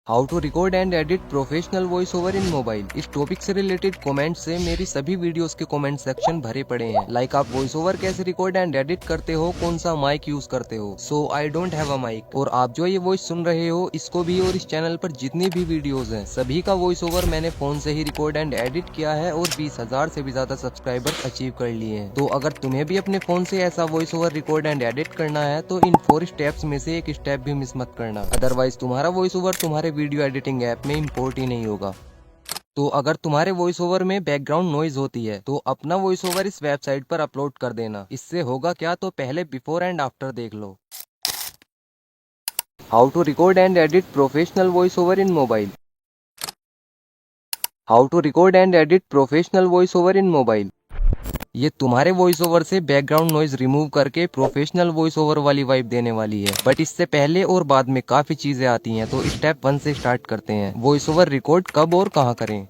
How to record and edit professional voice over in mobile. इस topic से related comment से मेरी सभी वीडियोस के कमेंट सेक्शन भरे पड़े हैं। लाइक आप वॉइस ओवर कैसे रिकॉर्ड एंड एडिट करते हो, कौन सा माइक यूज करते हो। So I don't have a mic. और आप जो ये वॉइस सुन रहे हो, इसको भी और इस चैनल पर जितनी भी वीडियोज हैं सभी का वॉइस ओवर मैंने फोन से ही रिकॉर्ड एंड एडिट किया है और 20,000 से भी ज्यादा सब्सक्राइबर अचीव कर लिए हैं। तो अगर तुम्हें भी अपने फोन से ऐसा voice over record and edit करना है तो इन 4 स्टेप्स में से एक स्टेप भी मिस मत करना, अदरवाइज तुम्हारा वॉइस ओवर तुम्हारे वीडियो एडिटिंग ऐप में इंपोर्ट ही नहीं होगा। तो अगर तुम्हारे वॉइस ओवर में बैकग्राउंड नॉइज होती है तो अपना वॉइस ओवर इस वेबसाइट पर अपलोड कर देना। इससे होगा क्या, तो पहले बिफोर एंड आफ्टर देख लो। How to record and edit professional voice over in mobile. How to record and edit professional voice over in mobile. ये तुम्हारे वॉइस ओवर से बैकग्राउंड नॉइज रिमूव करके प्रोफेशनल वॉइस ओवर वाली vibe देने वाली है। बट इससे पहले और बाद में काफी चीजें आती हैं, तो स्टेप 1 से स्टार्ट करते हैं। वॉइस ओवर रिकॉर्ड कब और कहाँ करें।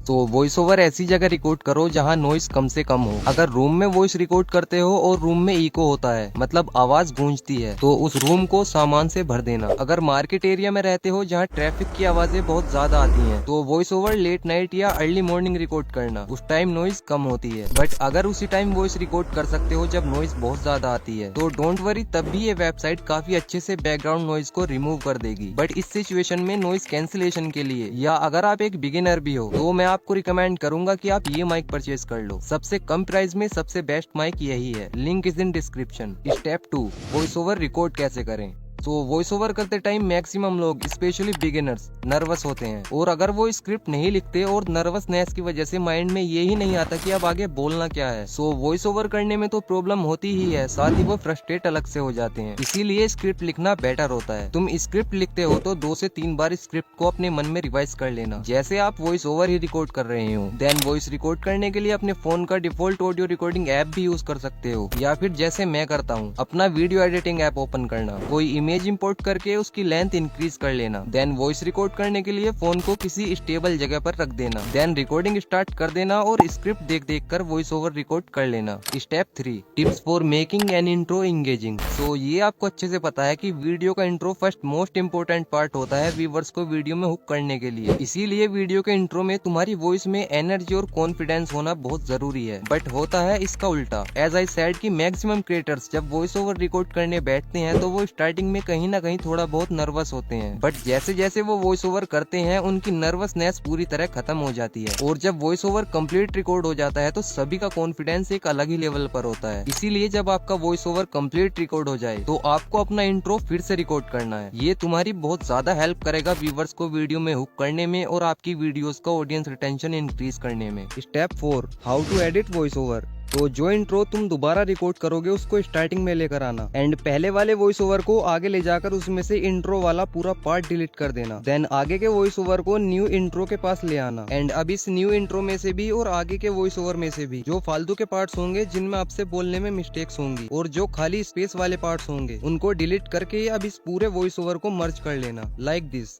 तो वॉइस ओवर ऐसी जगह रिकॉर्ड करो जहां नॉइस कम से कम हो। अगर रूम में वॉइस रिकॉर्ड करते हो और रूम में इको होता है, मतलब आवाज गूंजती है, तो उस रूम को सामान से भर देना। अगर मार्केट एरिया में रहते हो जहां ट्रैफिक की आवाजें बहुत ज्यादा आती हैं, तो वॉइस ओवर लेट नाइट या अर्ली मॉर्निंग रिकॉर्ड करना। उस टाइम नॉइस कम होती है। बट अगर उसी टाइम वॉइस रिकॉर्ड कर सकते हो जब नॉइस बहुत ज्यादा आती है, तो डोंट वरी, तब भी ये वेबसाइट काफी अच्छे से बैकग्राउंड नॉइस को रिमूव कर देगी। बट इस सिचुएशन में नॉइस कैंसिलेशन के लिए, या अगर आप एक बिगिनर भी हो, तो मैं आपको रिकमेंड करूंगा कि आप ये माइक परचेज कर लो। सबसे कम प्राइस में सबसे बेस्ट माइक यही है। Link is in description. Step 2, voice over record कैसे करें। तो वॉइस ओवर करते टाइम मैक्सिमम लोग, स्पेशली बिगिनर्स, नर्वस होते हैं। और अगर वो स्क्रिप्ट नहीं लिखते और नर्वसनेस की वजह से माइंड में ये ही नहीं आता कि अब आगे बोलना क्या है, सो वॉइस ओवर करने में तो प्रॉब्लम होती ही है, साथ ही वो फ्रस्ट्रेट अलग से हो जाते हैं। इसीलिए स्क्रिप्ट लिखना बेटर होता है। तुम स्क्रिप्ट लिखते हो तो 2 से 3 बार स्क्रिप्ट को अपने मन में रिवाइज कर लेना, जैसे आप वॉइस ओवर ही रिकॉर्ड कर रहे हो। देन वॉइस रिकॉर्ड करने के लिए अपने फोन का डिफॉल्ट ऑडियो रिकॉर्डिंग ऐप भी यूज कर सकते हो, या फिर जैसे मैं करता हूँ, अपना वीडियो एडिटिंग ऐप ओपन करना, कोई इमेज इंपोर्ट करके उसकी लेंथ इंक्रीज कर लेना। देन वॉइस रिकॉर्ड करने के लिए फोन को किसी स्टेबल जगह पर रख देना। देन रिकॉर्डिंग स्टार्ट कर देना और स्क्रिप्ट देख देख कर वॉइस ओवर रिकॉर्ड कर लेना। Step 3, tips for making an intro engaging. So ये आपको अच्छे से पता है कि वीडियो का intro first most important part होता है व्यूअर्स को वीडियो में हुक करने के लिए। इसीलिए वीडियो के इंट्रो में तुम्हारी वॉइस में एनर्जी और कॉन्फिडेंस होना बहुत जरूरी है। बट होता है इसका उल्टा। एज आई सेड कि मैक्सिमम क्रिएटर्स जब वॉइस ओवर रिकॉर्ड करने बैठते हैं तो वो स्टार्टिंग में कहीं ना कहीं थोड़ा बहुत नर्वस होते हैं। बट जैसे जैसे वो वॉइस ओवर करते हैं उनकी नर्वसनेस पूरी तरह खत्म हो जाती है। और जब वॉइस ओवर कंप्लीट रिकॉर्ड हो जाता है तो सभी का कॉन्फिडेंस एक अलग ही लेवल पर होता है। इसीलिए जब आपका वॉइस ओवर कंप्लीट रिकॉर्ड हो जाए तो आपको अपना इंट्रो फिर से रिकॉर्ड करना है। ये तुम्हारी बहुत ज्यादा हेल्प करेगा व्यूअर्स को वीडियो में हुक करने में और आपकी वीडियोस का ऑडियंस रिटेंशन इंक्रीज करने में। Step 4, how to edit voice over. तो जो इंट्रो तुम दोबारा रिकॉर्ड करोगे उसको स्टार्टिंग में लेकर आना, एंड पहले वाले वॉइस ओवर को आगे ले जाकर उसमें से इंट्रो वाला पूरा पार्ट डिलीट कर देना। देन आगे के वॉइस ओवर को न्यू इंट्रो के पास ले आना, एंड अब इस न्यू इंट्रो में से भी और आगे के वॉइस ओवर में से भी जो फालतू के पार्ट्स होंगे जिनमें आपसे बोलने में मिस्टेक्स होंगी और जो खाली स्पेस वाले पार्ट्स होंगे उनको डिलीट करके अब इस पूरे वॉइस ओवर को मर्ज कर लेना, like this.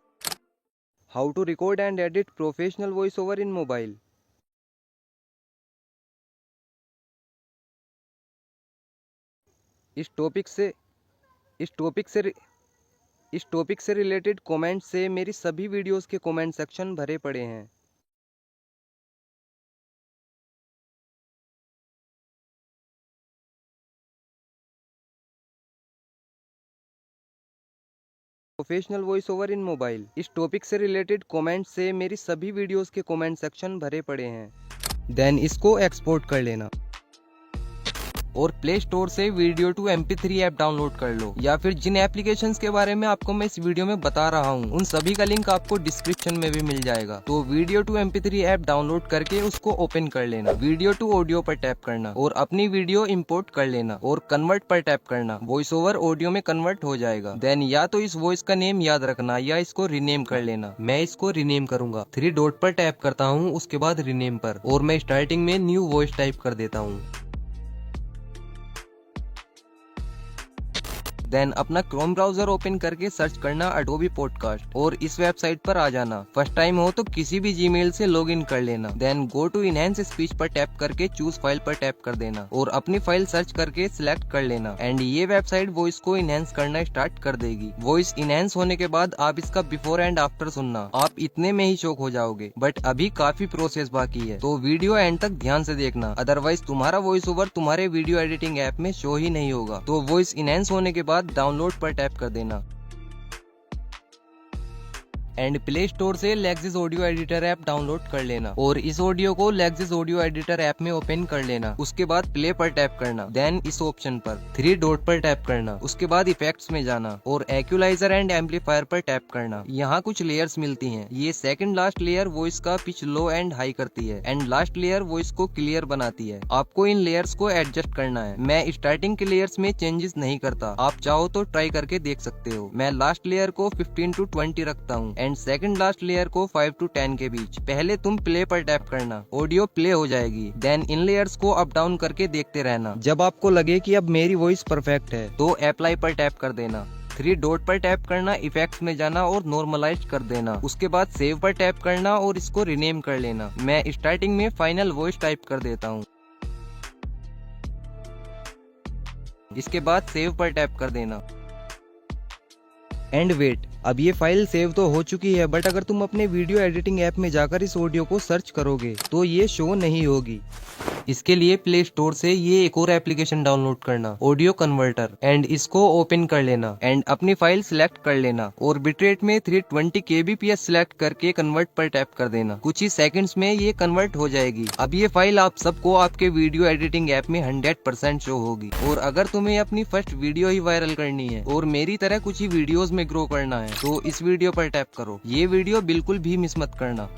How to record and edit professional voice over in mobile. इस टॉपिक से इस टॉपिक से इस टॉपिक से रिलेटेड कमेंट से मेरी सभी वीडियोस के कमेंट सेक्शन भरे पड़े हैं। Professional voice over in mobile. इस टॉपिक से रिलेटेड कमेंट से मेरी सभी वीडियोस के कमेंट सेक्शन भरे पड़े हैं। देन इसको एक्सपोर्ट कर लेना और प्ले स्टोर से video to MP3 app download कर लो, या फिर जिन एप्लीकेशंस के बारे में आपको मैं इस वीडियो में बता रहा हूँ उन सभी का लिंक आपको डिस्क्रिप्शन में भी मिल जाएगा। तो video to MP3 app download करके उसको ओपन कर लेना, वीडियो टू ऑडियो पर टैप करना और अपनी वीडियो इंपोर्ट कर लेना और कन्वर्ट पर टैप करना। वॉइस ओवर ऑडियो में कन्वर्ट हो जाएगा। देन या तो इस वॉइस का नेम याद रखना या इसको रीनेम कर लेना। मैं इसको रीनेम करूंगा। 3 डॉट पर टैप करता हूँ, उसके बाद रीनेम पर, और मैं स्टार्टिंग में न्यू वॉइस टाइप कर देता हूँ। देन अपना क्रोम ब्राउजर ओपन करके सर्च करना अडोबी पॉडकास्ट और इस वेबसाइट पर आ जाना। फर्स्ट टाइम हो तो किसी भी जीमेल से लॉगिन कर लेना। Then go to enhance speech पर टैप करके चूज फाइल पर टैप कर देना और अपनी फाइल सर्च करके सिलेक्ट कर लेना एंड ये वेबसाइट वॉइस को इनहेंस करना स्टार्ट कर देगी। वॉइस इनहेंस होने के बाद आप इसका बिफोर एंड आफ्टर सुनना, आप इतने में ही शॉक हो जाओगे। बट अभी काफी प्रोसेस बाकी है, तो वीडियो एंड तक ध्यान से देखना, अदरवाइज तुम्हारा वॉइस ओवर तुम्हारे वीडियो एडिटिंग ऐप में शो ही नहीं होगा। तो वॉइस इनहेंस होने के बाद डाउनलोड पर टैप कर देना एंड प्ले स्टोर से Lexus audio editor app download कर लेना और इस ऑडियो को लेक्सिस ऑडियो एडिटर ऐप में ओपन कर लेना। उसके बाद प्ले पर टैप करना, देन इस ऑप्शन पर 3 डॉट पर टैप करना। उसके बाद इफेक्ट्स में जाना और इक्वलाइजर एंड एम्पलीफायर पर टैप करना। यहाँ कुछ लेयर्स मिलती हैं। ये सेकंड लास्ट लेयर वॉइस का पिच लो एंड हाई करती है एंड लास्ट लेयर वॉइस को क्लियर बनाती है। आपको इन लेयर्स को एडजस्ट करना है। मैं स्टार्टिंग के लेयर्स में चेंजेस नहीं करता, आप चाहो तो ट्राई करके देख सकते हो। मैं लास्ट लेयर को 15 to 20 रखता हूँ एंड सेकंड लास्ट लेयर को 5 to 10 के बीच। पहले तुम प्ले पर टैप करना, ऑडियो प्ले हो जाएगी। देन इन लेयर्स को अप डाउन करके देखते रहना। जब आपको लगे कि अब मेरी वॉइस परफेक्ट है तो अप्लाई पर टैप कर देना। 3 डॉट पर टैप करना, इफेक्ट्स में जाना और नॉर्मलाइज कर देना। उसके बाद सेव पर टैप करना और इसको रिनेम कर लेना। मैं स्टार्टिंग में फाइनल वॉइस टाइप कर देता हूँ। इसके बाद सेव पर टैप कर देना एंड वेट। अब ये फाइल सेव तो हो चुकी है, बट अगर तुम अपने वीडियो एडिटिंग ऐप में जाकर इस ऑडियो को सर्च करोगे तो ये शो नहीं होगी। इसके लिए प्ले स्टोर से ये एक और एप्लीकेशन डाउनलोड करना, ऑडियो कन्वर्टर, एंड इसको ओपन कर लेना एंड अपनी फाइल सिलेक्ट कर लेना और बिटरेट में 320 kbps सिलेक्ट करके कन्वर्ट पर टैप कर देना। कुछ ही सेकंड्स में ये कन्वर्ट हो जाएगी। अब ये फाइल आप सबको आपके वीडियो एडिटिंग ऐप में 100% शो होगी। और अगर तुम्हें अपनी फर्स्ट वीडियो ही वायरल करनी है और मेरी तरह कुछ ही वीडियोस में ग्रो करना है तो इस वीडियो पर टैप करो। ये वीडियो बिल्कुल भी मिस मत करना।